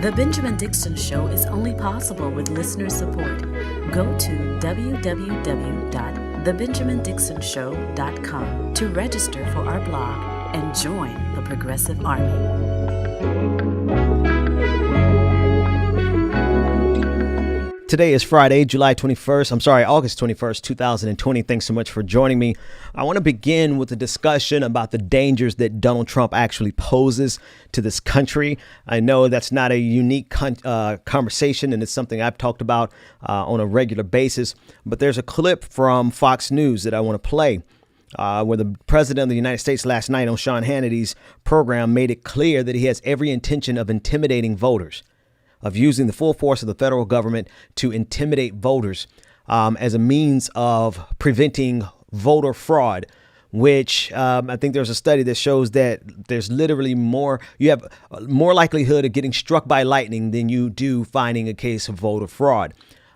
The Benjamin Dixon Show is only possible with listener support. Go to www.thebenjamindixonshow.com to register for our blog and join the Progressive Army. Today is Friday, August 21st, 2020. Thanks so much for joining me. I want to begin with a discussion about the dangers that Donald Trump actually poses to this country. I know that's not a unique conversation, and it's something I've talked about on a regular basis. But there's a clip from Fox News that I want to play where the president of the United States last night on Sean Hannity's program made it clear that he has every intention of intimidating voters, of using the full force of the federal government to intimidate voters as a means of preventing voter fraud, which I think there's a study that shows that there's literally you have more likelihood of getting struck by lightning than you do finding a case of voter fraud.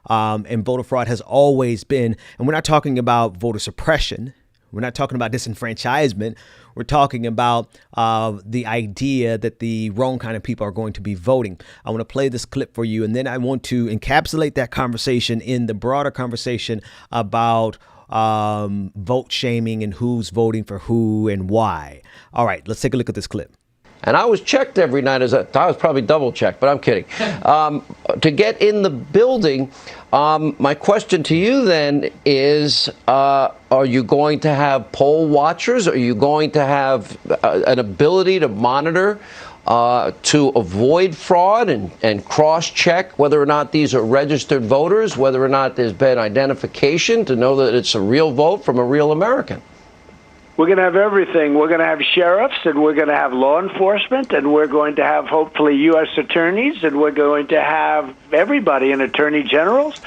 And voter fraud has always been, and we're not talking about voter suppression. We're not talking about disenfranchisement. We're talking about the idea that the wrong kind of people are going to be voting. I want to play this clip for you, and then I want to encapsulate that conversation in the broader conversation about vote shaming and who's voting for who and why. All right, let's take a look at this clip. And I was checked every night. I was probably double checked, but I'm kidding. To get in the building, my question to you then is, are you going to have poll watchers? Are you going to have an ability to monitor to avoid fraud and cross-check whether or not these are registered voters, whether or not there's been identification to know that it's a real vote from a real American? We're going to have everything. We're going to have sheriffs, and we're going to have law enforcement, and we're going to have, hopefully, U.S. attorneys, and we're going to have everybody and attorney generals.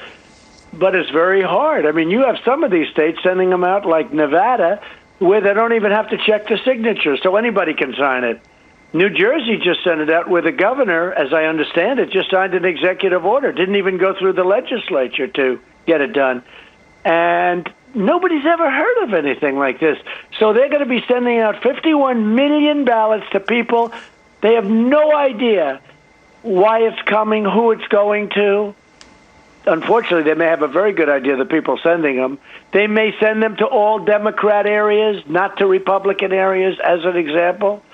But it's very hard. I mean, you have some of these states sending them out, like Nevada, where they don't even have to check the signatures, so anybody can sign it. New Jersey just sent it out where the governor, as I understand it, just signed an executive order. Didn't even go through the legislature to get it done. And nobody's ever heard of anything like this. So they're going to be sending out 51 million ballots to people. They have no idea why it's coming, who it's going to. Unfortunately, they may have a very good idea, the people sending them. They may send them to all Democrat areas, not to Republican areas, as an example.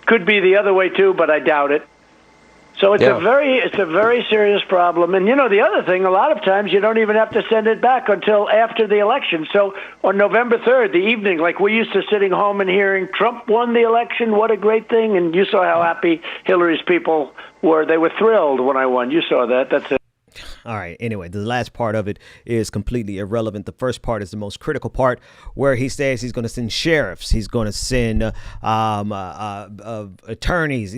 Could be the other way, too, but I doubt it. So it's a very serious problem. And, you know, the other thing, a lot of times you don't even have to send it back until after the election. So on November 3rd, the evening, like we're used to sitting home and hearing Trump won the election, what a great thing. And you saw how happy Hillary's people were. They were thrilled when I won. You saw that. That's it. All right. Anyway, the last part of it is completely irrelevant. The first part is the most critical part, where he says he's going to send sheriffs. He's going to send attorneys.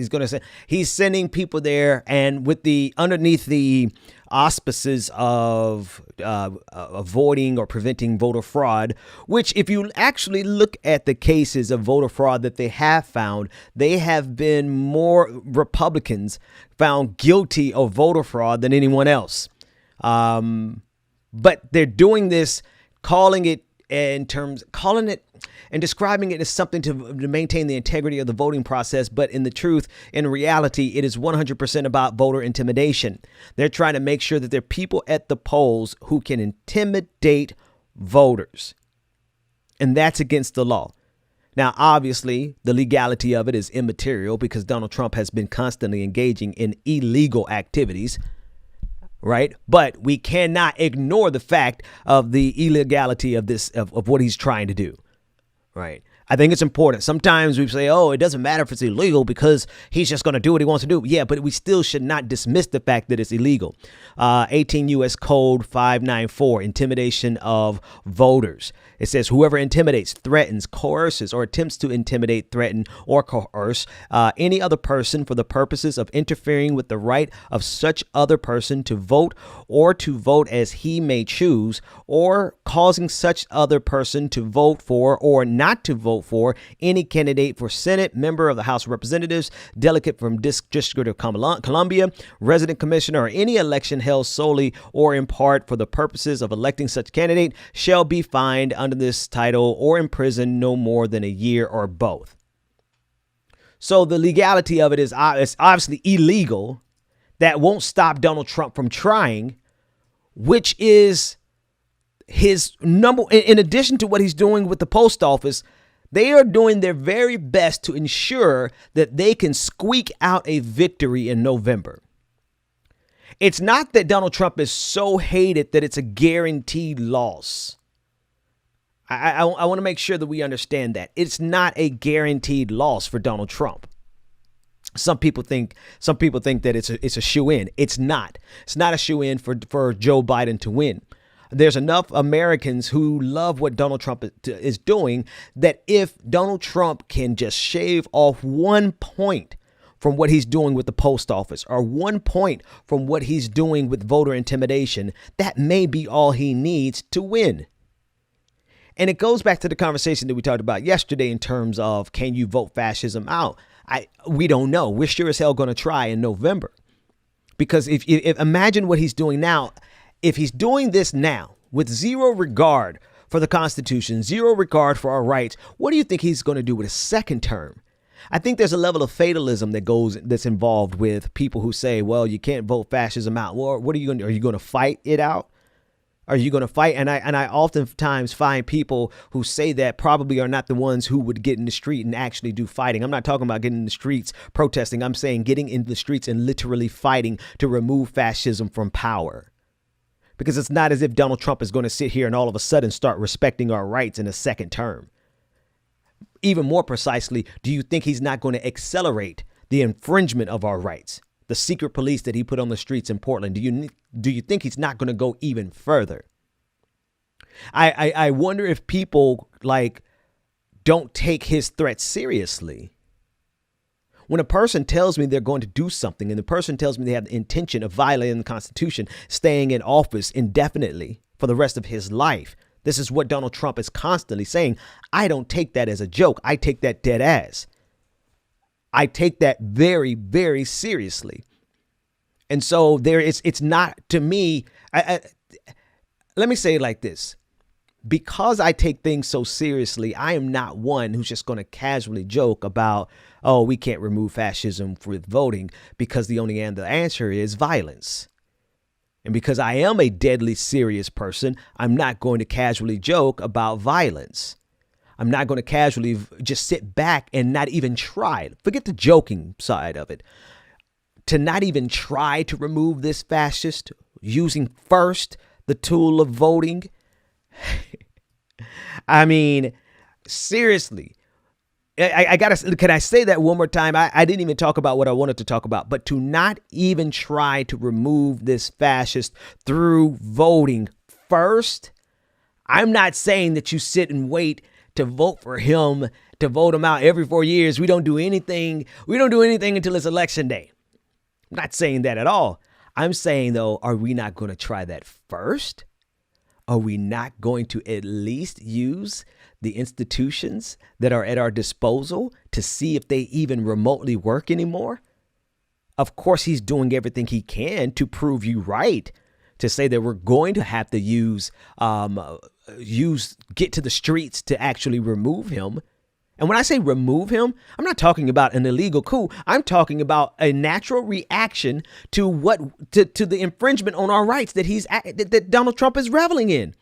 He's sending people there, and underneath the auspices of avoiding or preventing voter fraud, which if you actually look at the cases of voter fraud that they have found, they have been more Republicans found guilty of voter fraud than anyone else. But they're doing this, calling it and describing it as something to maintain the integrity of the voting process. But in reality, it is 100% about voter intimidation. They're trying to make sure that there are people at the polls who can intimidate voters. And that's against the law. Now, obviously, the legality of it is immaterial because Donald Trump has been constantly engaging in illegal activities. Right. But we cannot ignore the fact of the illegality of this, of what he's trying to do. Right. I think it's important. Sometimes we say, oh, it doesn't matter if it's illegal because he's just going to do what he wants to do. Yeah, but we still should not dismiss the fact that it's illegal. 18 U.S. Code 594, intimidation of voters. It says whoever intimidates, threatens, coerces, or attempts to intimidate, threaten, or coerce any other person for the purposes of interfering with the right of such other person to vote or to vote as he may choose, or causing such other person to vote for or not to vote for any candidate for Senate, member of the House of Representatives, delegate from District of Columbia, resident commissioner, or any election held solely or in part for the purposes of electing such candidate shall be fined under this title or imprisoned no more than a year or both. So the legality of it is it's obviously illegal that won't stop Donald Trump from trying, which is his number. In addition to what he's doing with the post office, they are doing their very best to ensure that they can squeak out a victory in November. It's not that Donald Trump is so hated that it's a guaranteed loss. I want to make sure that we understand that it's not a guaranteed loss for Donald Trump. Some people think that it's a shoo-in. It's not. It's not a shoo-in for Joe Biden to win. There's enough Americans who love what Donald Trump is doing that if Donald Trump can just shave off 1 point from what he's doing with the post office or 1 point from what he's doing with voter intimidation, that may be all he needs to win. And it goes back to the conversation that we talked about yesterday in terms of, can you vote fascism out? We don't know. We're sure as hell going to try in November, because if imagine what he's doing now. If he's doing this now with zero regard for the Constitution, zero regard for our rights, what do you think he's going to do with a second term? I think there's a level of fatalism that's involved with people who say, well, you can't vote fascism out. Well, what are you going to do? Are you going to fight it out? Are you going to fight? And I oftentimes find people who say that probably are not the ones who would get in the street and actually do fighting. I'm not talking about getting in the streets protesting. I'm saying getting in the streets and literally fighting to remove fascism from power. Because it's not as if Donald Trump is going to sit here and all of a sudden start respecting our rights in a second term. Even more precisely, do you think he's not going to accelerate the infringement of our rights? The secret police that he put on the streets in Portland, do you think he's not going to go even further? I wonder if people don't take his threat seriously. When a person tells me they're going to do something and the person tells me they have the intention of violating the Constitution, staying in office indefinitely for the rest of his life, this is what Donald Trump is constantly saying. I don't take that as a joke. I take that dead ass. I take that very, very seriously. And so it's not, to me, let me say it like this. Because I take things so seriously, I am not one who's just going to casually joke about, oh, we can't remove fascism with voting, because the answer is violence. And because I am a deadly serious person, I'm not going to casually joke about violence. I'm not going to casually just sit back and not even try. Forget the joking side of it. To not even try to remove this fascist using first the tool of voting. I mean, seriously, can I say that one more time? I didn't even talk about what I wanted to talk about, but to not even try to remove this fascist through voting first. I'm not saying that you sit and wait to vote for him, to vote him out every 4 years. We don't do anything. We don't do anything until it's election day. I'm not saying that at all. I'm saying, though, are we not going to try that first? Are we not going to at least use the institutions that are at our disposal to see if they even remotely work anymore? Of course, he's doing everything he can to prove you right, to say that we're going to have to get to the streets to actually remove him. And when I say remove him, I'm not talking about an illegal coup. I'm talking about a natural reaction to the infringement on our rights that Donald Trump is reveling in.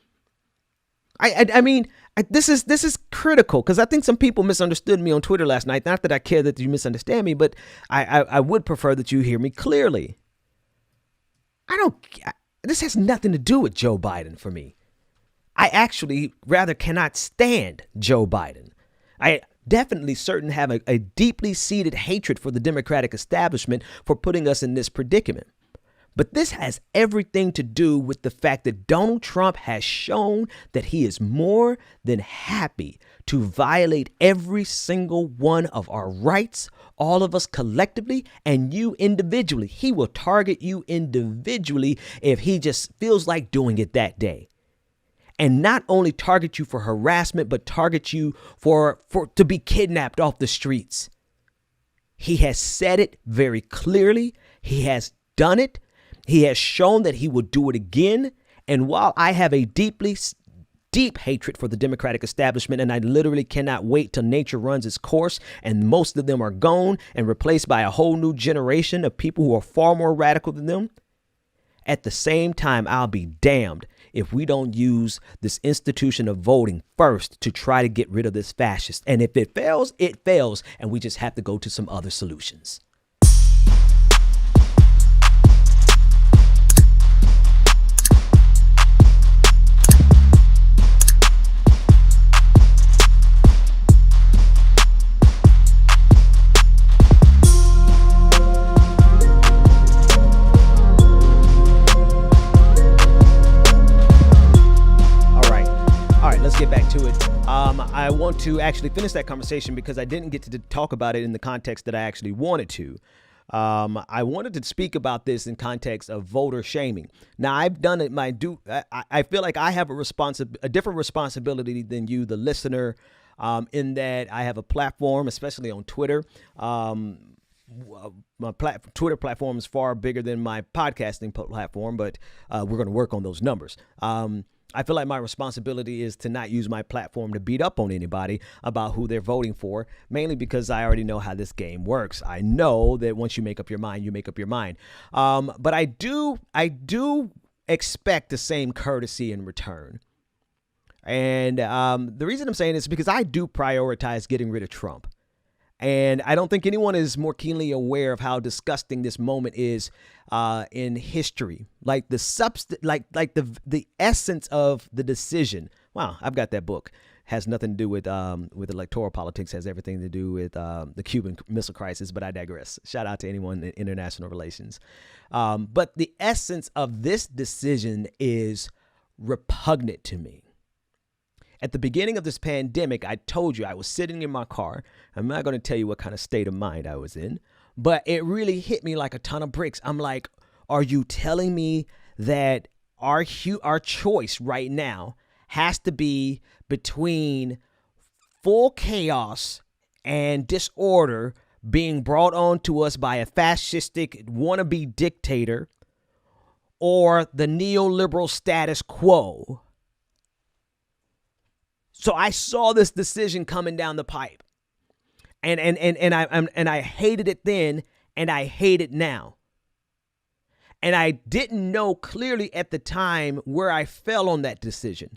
I mean, this is critical, because I think some people misunderstood me on Twitter last night. Not that I care that you misunderstand me, but I would prefer that you hear me clearly. This has nothing to do with Joe Biden for me. I actually rather cannot stand Joe Biden. I definitely have a deeply seated hatred for the Democratic establishment for putting us in this predicament. But this has everything to do with the fact that Donald Trump has shown that he is more than happy to violate every single one of our rights, all of us collectively, and you individually. He will target you individually if he just feels like doing it that day. And not only target you for harassment, but target you to be kidnapped off the streets. He has said it very clearly. He has done it. He has shown that he will do it again. And while I have a deep deep hatred for the Democratic establishment, and I literally cannot wait till nature runs its course and most of them are gone and replaced by a whole new generation of people who are far more radical than them. At the same time, I'll be damned if we don't use this institution of voting first to try to get rid of this fascist. And if it fails, and we just have to go to some other solutions. Get back to it. I want to actually finish that conversation because I didn't get to talk about it in the context that I actually wanted to. I wanted to speak about this in context of voter shaming. Now, I've done it. I feel like I have a different responsibility than you, the listener, in that I have a platform, especially on Twitter. My Twitter platform is far bigger than my podcasting platform, but we're going to work on those numbers. I feel like my responsibility is to not use my platform to beat up on anybody about who they're voting for, mainly because I already know how this game works. I know that once you make up your mind, you make up your mind. But I do expect the same courtesy in return. And the reason I'm saying this is because I do prioritize getting rid of Trump. And I don't think anyone is more keenly aware of how disgusting this moment is in history. Like the the essence of the decision. Wow, I've got that book. Has nothing to do with electoral politics. Has everything to do with the Cuban Missile Crisis. But I digress. Shout out to anyone in international relations. But the essence of this decision is repugnant to me. At the beginning of this pandemic, I told you I was sitting in my car. I'm not going to tell you what kind of state of mind I was in, but it really hit me like a ton of bricks. I'm like, are you telling me that our choice right now has to be between full chaos and disorder being brought on to us by a fascistic wannabe dictator or the neoliberal status quo? So I saw this decision coming down the pipe, and I hated it then, and I hate it now. And I didn't know clearly at the time where I fell on that decision.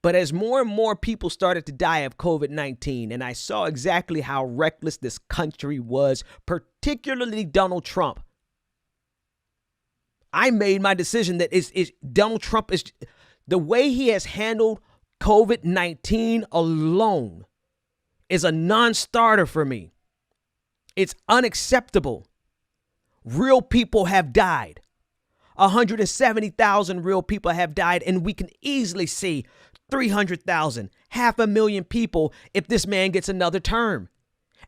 But as more and more people started to die of COVID-19, and I saw exactly how reckless this country was, particularly Donald Trump, I made my decision that is Donald Trump is. The way he has handled COVID-19 alone is a non-starter for me. It's unacceptable. Real people have died. 170,000 real people have died, and we can easily see 300,000, 500,000 people if this man gets another term.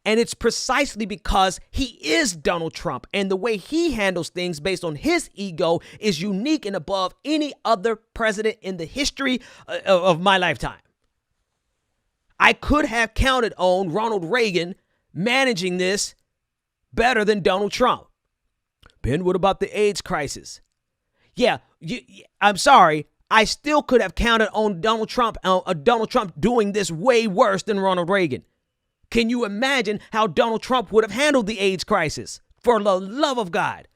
And it's precisely because he is Donald Trump, and the way he handles things based on his ego is unique and above any other president in the history of my lifetime. I could have counted on Ronald Reagan managing this better than Donald Trump. Ben, what about the AIDS crisis? Yeah, I'm sorry. I still could have counted on Donald Trump doing this way worse than Ronald Reagan. Can you imagine how Donald Trump would have handled the AIDS crisis? For the love of God.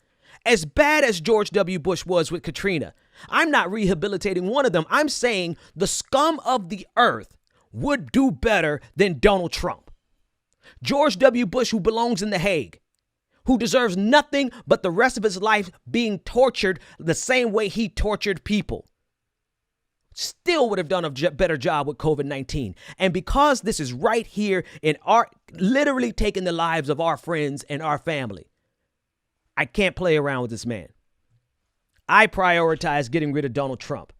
As bad as George W. Bush was with Katrina, I'm not rehabilitating one of them. I'm saying the scum of the earth would do better than Donald Trump. George W. Bush, who belongs in The Hague, who deserves nothing but the rest of his life being tortured the same way he tortured people, still would have done a better job with COVID-19. And because this is right here in literally taking the lives of our friends and our family, I can't play around with this man. I prioritize getting rid of Donald Trump.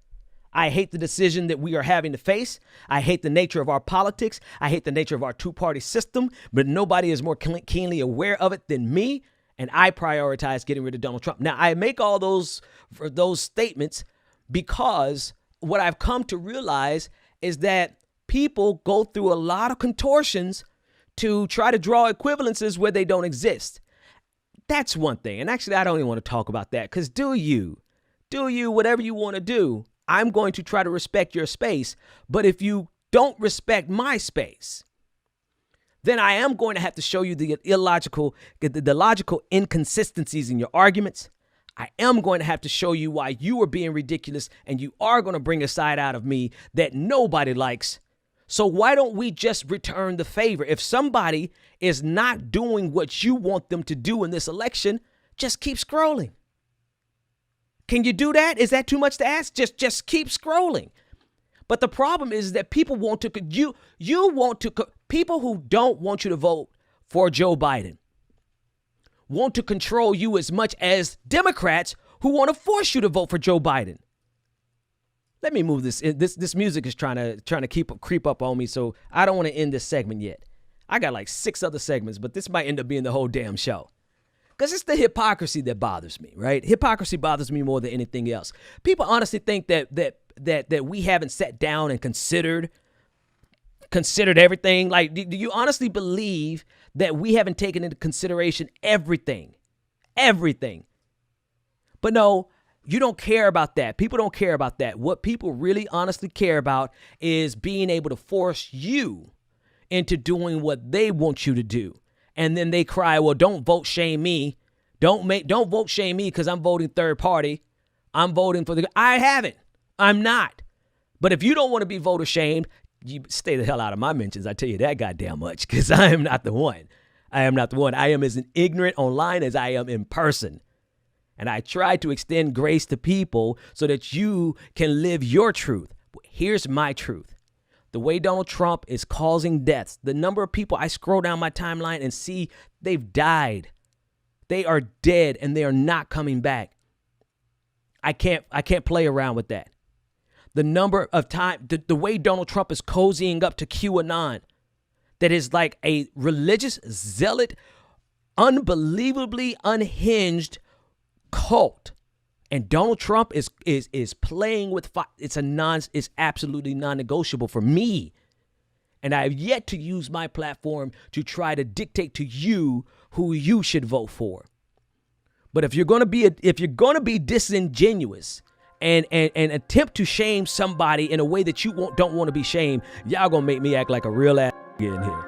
I hate the decision that we are having to face. I hate the nature of our politics. I hate the nature of our two-party system, but nobody is more keenly aware of it than me. And I prioritize getting rid of Donald Trump. Now, I make all those statements because what I've come to realize is that people go through a lot of contortions to try to draw equivalences where they don't exist. That's one thing. And actually, I don't even want to talk about that because do you whatever you want to do. I'm going to try to respect your space. But if you don't respect my space, then I am going to have to show you the logical inconsistencies in your arguments. I am going to have to show you why you are being ridiculous, and you are going to bring a side out of me that nobody likes. So why don't we just return the favor? If somebody is not doing what you want them to do in this election, just keep scrolling. Can you do that? Is that too much to ask? Just keep scrolling. But the problem is that people want to, people who don't want you to vote for Joe Biden want to control you as much as Democrats who want to force you to vote for Joe Biden. Let me move this. This music is trying to creep up on me, so I don't want to end this segment yet. I got like 6 other segments, but this might end up being the whole damn show. Because it's the hypocrisy that bothers me, right? Hypocrisy bothers me more than anything else. People honestly think that we haven't sat down and considered everything. Like, do you honestly believe that we haven't taken into consideration everything? But no, you don't care about that. People don't care about that. What people really honestly care about is being able to force you into doing what they want you to do. And then they cry, well, don't vote shame me. Don't vote shame me because I'm voting third party. I'm voting for I haven't. I'm not. But if you don't want to be voter shamed, you stay the hell out of my mentions. I tell you that goddamn much, because I am not the one. I am as ignorant online as I am in person. And I try to extend grace to people so that you can live your truth. Here's my truth. The way Donald Trump is causing deaths, the number of people I scroll down my timeline and see they've died. They are dead and they are not coming back. I can't play around with that. The number of time, the way Donald Trump is cozying up to QAnon, that is like a religious zealot, unbelievably unhinged cult. And Donald Trump is playing with fire. It's absolutely non-negotiable for me. And I have yet to use my platform to try to dictate to you who you should vote for. But if you're going to be disingenuous and attempt to shame somebody in a way that you don't want to be shamed, y'all going to make me act like a real ass in here.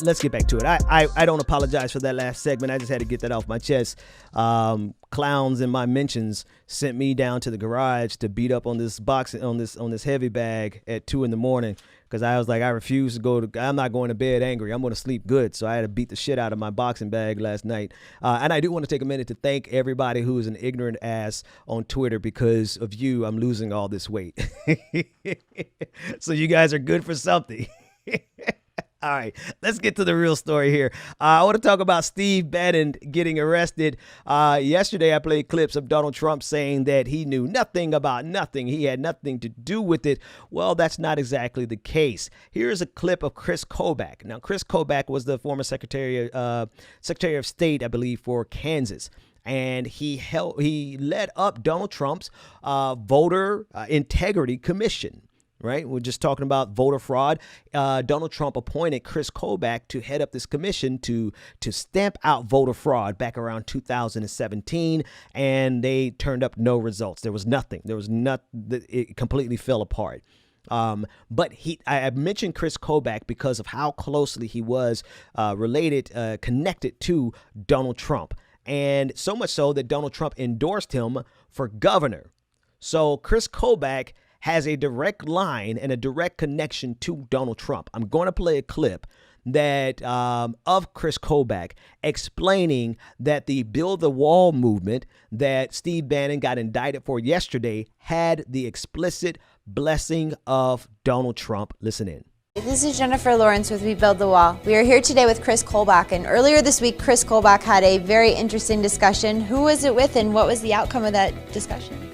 Let's get back to it. I don't apologize for that last segment. I just had to get that off my chest. Clowns in my mentions sent me down to the garage to beat up on this box on this heavy bag at 2 a.m. because I was like, I refuse to I'm not going to bed angry. I'm going to sleep good. So I had to beat the shit out of my boxing bag last night. And I do want to take a minute to thank everybody who is an ignorant ass on Twitter. Because of you, I'm losing all this weight. So you guys are good for something. All right, let's get to the real story here. I want to talk about Steve Bannon getting arrested. Yesterday, I played clips of Donald Trump saying that he knew nothing about nothing. He had nothing to do with it. Well, that's not exactly the case. Here's a clip of Chris Kobach. Now, Chris Kobach was the former Secretary of State, I believe, for Kansas. And he led up Donald Trump's voter integrity commission. Right. We're just talking about voter fraud. Donald Trump appointed Chris Kobach to head up this commission to stamp out voter fraud back around 2017. And they turned up no results. There was nothing. It completely fell apart. But I mentioned Chris Kobach because of how closely he was connected to Donald Trump. And so much so that Donald Trump endorsed him for governor. So Chris Kobach has a direct line and a direct connection to Donald Trump. I'm going to play a clip that of Chris Kobach explaining that the Build the Wall movement that Steve Bannon got indicted for yesterday had the explicit blessing of Donald Trump. Listen in. This is Jennifer Lawrence with We Build the Wall. We are here today with Chris Kobach, and earlier this week, Chris Kobach had a very interesting discussion. Who was it with, and what was the outcome of that discussion?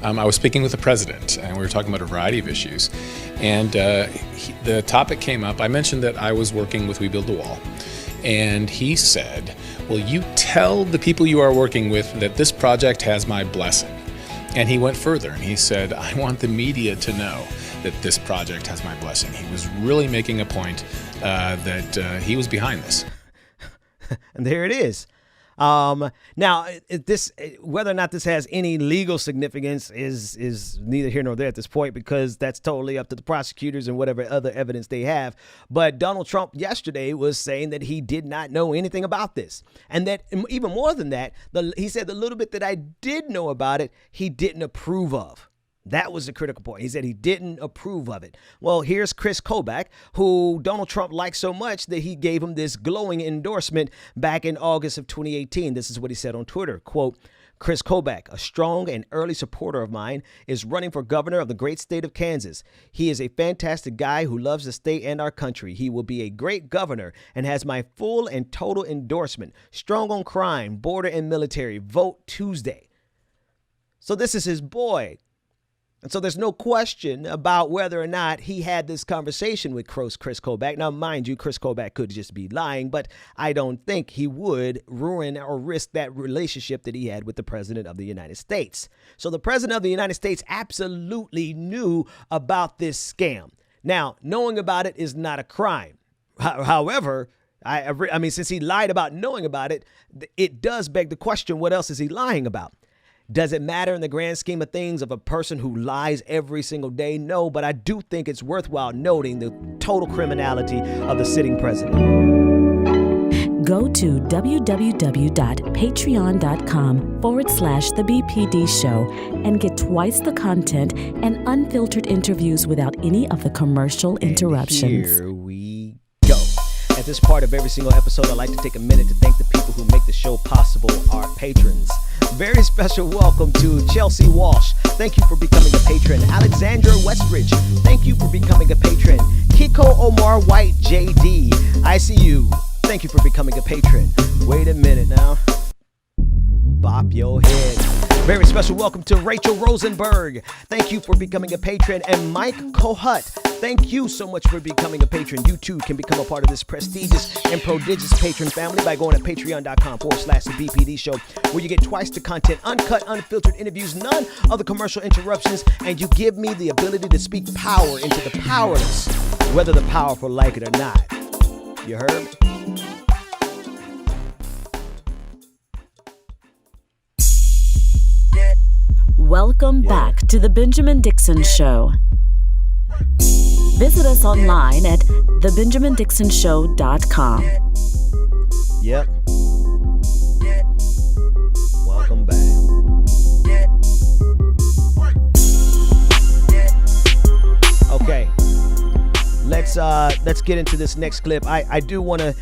I was speaking with the president, and we were talking about a variety of issues. And the topic came up. I mentioned that I was working with We Build the Wall. And he said, "Will you tell the people you are working with that this project has my blessing?" And he went further, and he said, "I want the media to know that this project has my blessing." He was really making a point that he was behind this. And there it is. Now, this, whether or not this has any legal significance is neither here nor there at this point, because that's totally up to the prosecutors and whatever other evidence they have. But Donald Trump yesterday was saying that he did not know anything about this. And that even more than that, he said the little bit that I did know about it, he didn't approve of. That was the critical point. He said he didn't approve of it. Well, here's Chris Kobach, who Donald Trump liked so much that he gave him this glowing endorsement back in August of 2018. This is what he said on Twitter, quote, "Chris Kobach, a strong and early supporter of mine, is running for governor of the great state of Kansas. He is a fantastic guy who loves the state and our country. He will be a great governor and has my full and total endorsement. Strong on crime, border and military. Vote Tuesday." So this is his boy. And so there's no question about whether or not he had this conversation with Chris Kobach. Now, mind you, Chris Kobach could just be lying, but I don't think he would ruin or risk that relationship that he had with the president of the United States. So the president of the United States absolutely knew about this scam. Now, knowing about it is not a crime. However, I mean, since he lied about knowing about it, it does beg the question, what else is he lying about? Does it matter in the grand scheme of things of a person who lies every single day? No, but I do think it's worthwhile noting the total criminality of the sitting president. Go to www.patreon.com/The BPD Show and get twice the content and unfiltered interviews without any of the commercial interruptions. Here we go. At this part of every single episode, I'd like to take a minute to thank the people who make the show possible, our patrons. Very special welcome to Chelsea Walsh. Thank you for becoming a patron. Alexandra Westbridge. Thank you for becoming a patron. Kiko Omar White JD. I see you. Thank you for becoming a patron. Wait a minute now. Bop your head. Very special welcome to Rachel Rosenberg. Thank you for becoming a patron. And Mike Kohut. Thank you so much for becoming a patron. You too can become a part of this prestigious and prodigious patron family by going to patreon.com/The BPD Show, where you get twice the content, uncut, unfiltered interviews, none of the commercial interruptions, and you give me the ability to speak power into the powerless, whether the powerful like it or not. You heard me? Welcome back to The Benjamin Dixon Show. Visit us online at thebenjamindixonshow.com. Yep. Welcome back. Okay. Let's get into this next clip. I do want to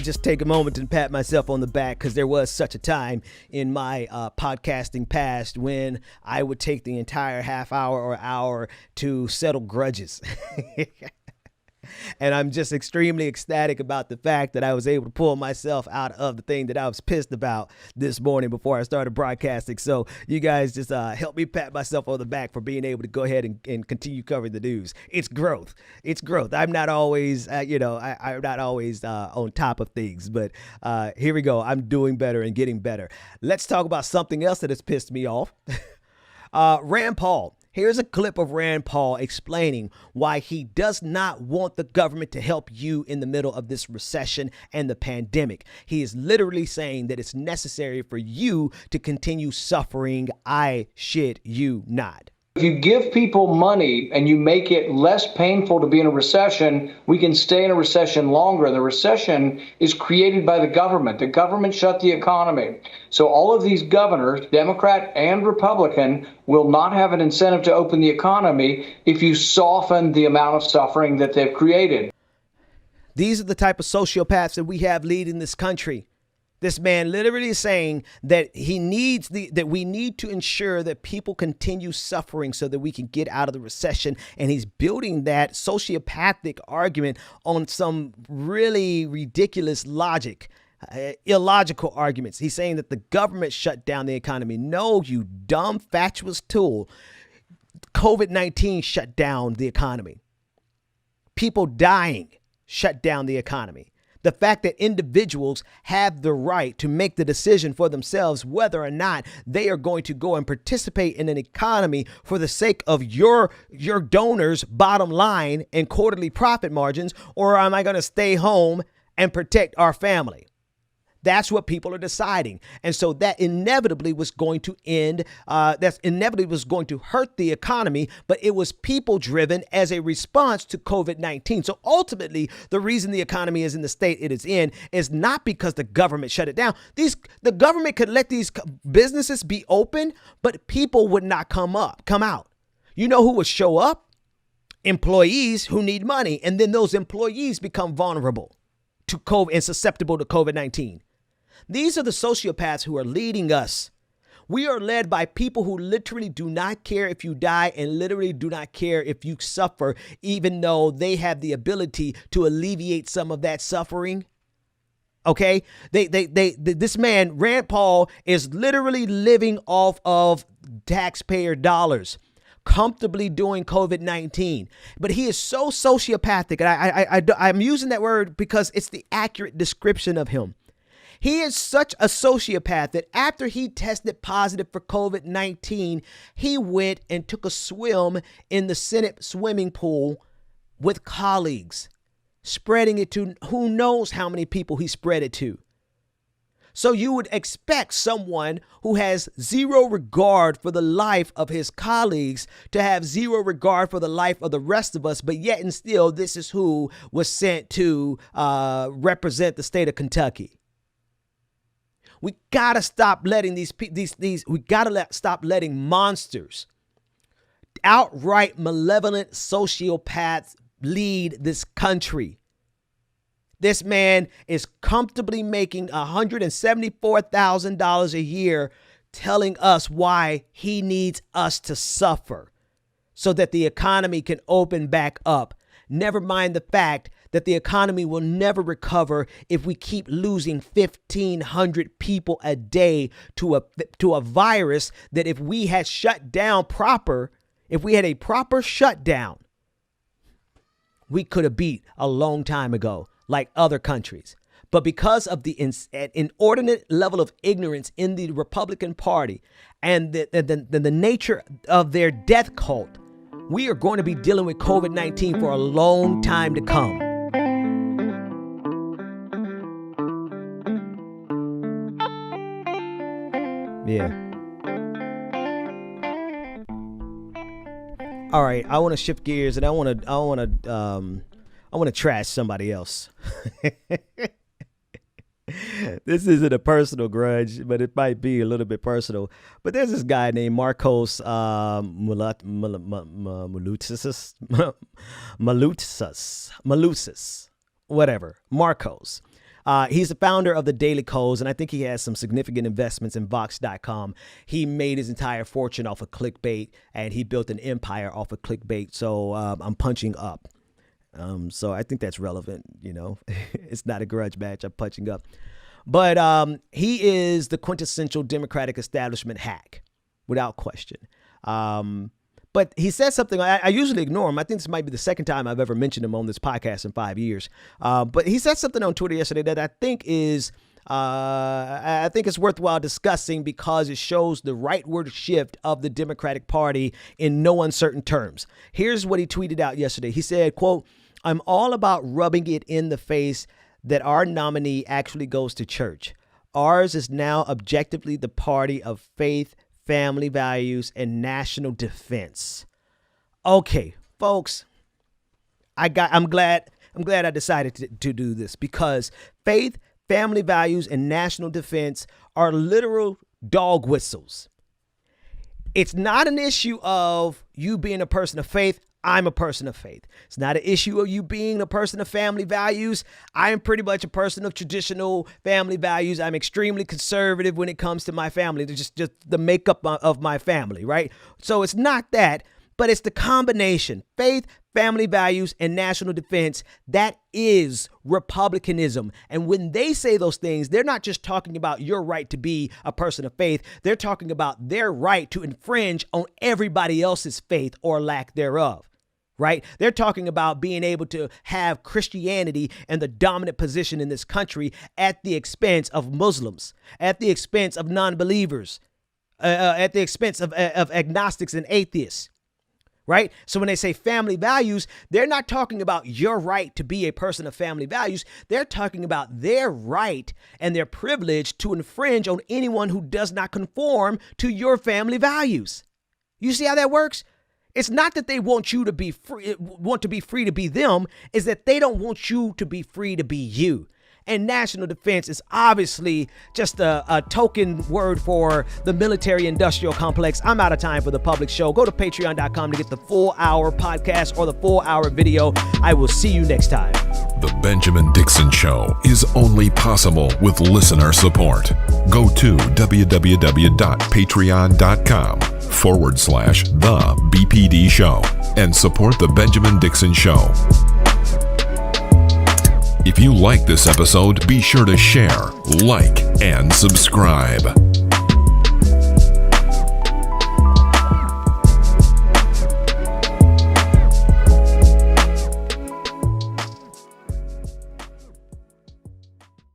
just take a moment and pat myself on the back, because there was such a time in my podcasting past when I would take the entire half hour or hour to settle grudges. And I'm just extremely ecstatic about the fact that I was able to pull myself out of the thing that I was pissed about this morning before I started broadcasting. So you guys just help me pat myself on the back for being able to go ahead and continue covering the news. It's growth. It's growth. I'm not always, I'm not always on top of things, but here we go. I'm doing better and getting better. Let's talk about something else that has pissed me off. Rand Paul. Here's a clip of Rand Paul explaining why he does not want the government to help you in the middle of this recession and the pandemic. He is literally saying that it's necessary for you to continue suffering. I shit you not. If you give people money and you make it less painful to be in a recession, we can stay in a recession longer. The recession is created by the government. The government shut the economy. So all of these governors, Democrat and Republican, will not have an incentive to open the economy if you soften the amount of suffering that they've created. These are the type of sociopaths that we have leading this country. This man literally is saying that we need to ensure that people continue suffering so that we can get out of the recession. And he's building that sociopathic argument on some really ridiculous logic. illogical arguments. He's saying that the government shut down the economy. No, you dumb, fatuous tool. COVID-19 shut down the economy. People dying shut down the economy. The fact that individuals have the right to make the decision for themselves whether or not they are going to go and participate in an economy for the sake of your donors' bottom line and quarterly profit margins, or am I going to stay home and protect our family? That's what people are deciding. And so that inevitably was going to end. That inevitably was going to hurt the economy, but it was people driven as a response to COVID-19. So ultimately, the reason the economy is in the state it is in is not because the government shut it down. The government could let these businesses be open, but people would not come out. You know who would show up? Employees who need money. And then those employees become vulnerable to COVID and susceptible to COVID-19. These are the sociopaths who are leading us. We are led by people who literally do not care if you die and literally do not care if you suffer, even though they have the ability to alleviate some of that suffering. Okay, this man, Rand Paul, is literally living off of taxpayer dollars, comfortably doing COVID-19. But he is so sociopathic. And I'm using that word because it's the accurate description of him. He is such a sociopath that after he tested positive for COVID-19, he went and took a swim in the Senate swimming pool with colleagues, spreading it to who knows how many people he spread it to. So you would expect someone who has zero regard for the life of his colleagues to have zero regard for the life of the rest of us. But yet and still, this is who was sent to represent the state of Kentucky. We gotta stop letting stop letting monsters, outright malevolent sociopaths lead this country. This man is comfortably making $174,000 a year, telling us why he needs us to suffer so that the economy can open back up. Never mind the fact that the economy will never recover if we keep losing 1,500 people a day to a virus that if we had shut down if we had a proper shutdown, we could have beat a long time ago, like other countries. But because of the inordinate level of ignorance in the Republican Party and the nature of their death cult, we are going to be dealing with COVID-19 for a long time to come. Yeah. All right, I want to shift gears and I want to trash somebody else. This isn't a personal grudge, but it might be a little bit personal. But there's this guy named Marcos Malusis, whatever, Marcos. He's the founder of the Daily Kos, and I think he has some significant investments in Vox.com. He made his entire fortune off of clickbait, and he built an empire off of clickbait. So I'm punching up. So I think that's relevant. You know, it's not a grudge match. I'm punching up. But he is the quintessential Democratic establishment hack, without question. But he said something, I usually ignore him. I think this might be the second time I've ever mentioned him on this podcast in 5 years. But he said something on Twitter yesterday that I think is worthwhile discussing because it shows the rightward shift of the Democratic Party in no uncertain terms. Here's what he tweeted out yesterday. He said, quote, "I'm all about rubbing it in the face that our nominee actually goes to church. Ours is now objectively the party of faith, family values, and national defense." Okay, folks, I'm glad I decided to do this because faith, family values, and national defense are literal dog whistles. It's not an issue of you being a person of faith. I'm a person of faith. It's not an issue of you being a person of family values. I am pretty much a person of traditional family values. I'm extremely conservative when it comes to my family. It's just the makeup of my family, right? So it's not that. But it's the combination, faith, family values, and national defense, that is republicanism. And when they say those things, they're not just talking about your right to be a person of faith. They're talking about their right to infringe on everybody else's faith or lack thereof. Right? They're talking about being able to have Christianity and the dominant position in this country at the expense of Muslims, at the expense of non-believers, at the expense of agnostics and atheists. Right? So when they say family values, they're not talking about your right to be a person of family values. They're talking about their right and their privilege to infringe on anyone who does not conform to your family values. You see how that works? It's not that they want you to be free, want to be free to be them. It's that they don't want you to be free to be you. And national defense is obviously just a token word for the military industrial complex. I'm out of time for the public show. Go to patreon.com to get the full hour podcast or the full hour video. I will see you next time. The Benjamin Dixon Show is only possible with listener support. Go to www.patreon.com/The BPD Show and support The Benjamin Dixon Show. If you like this episode, be sure to share, like, and subscribe.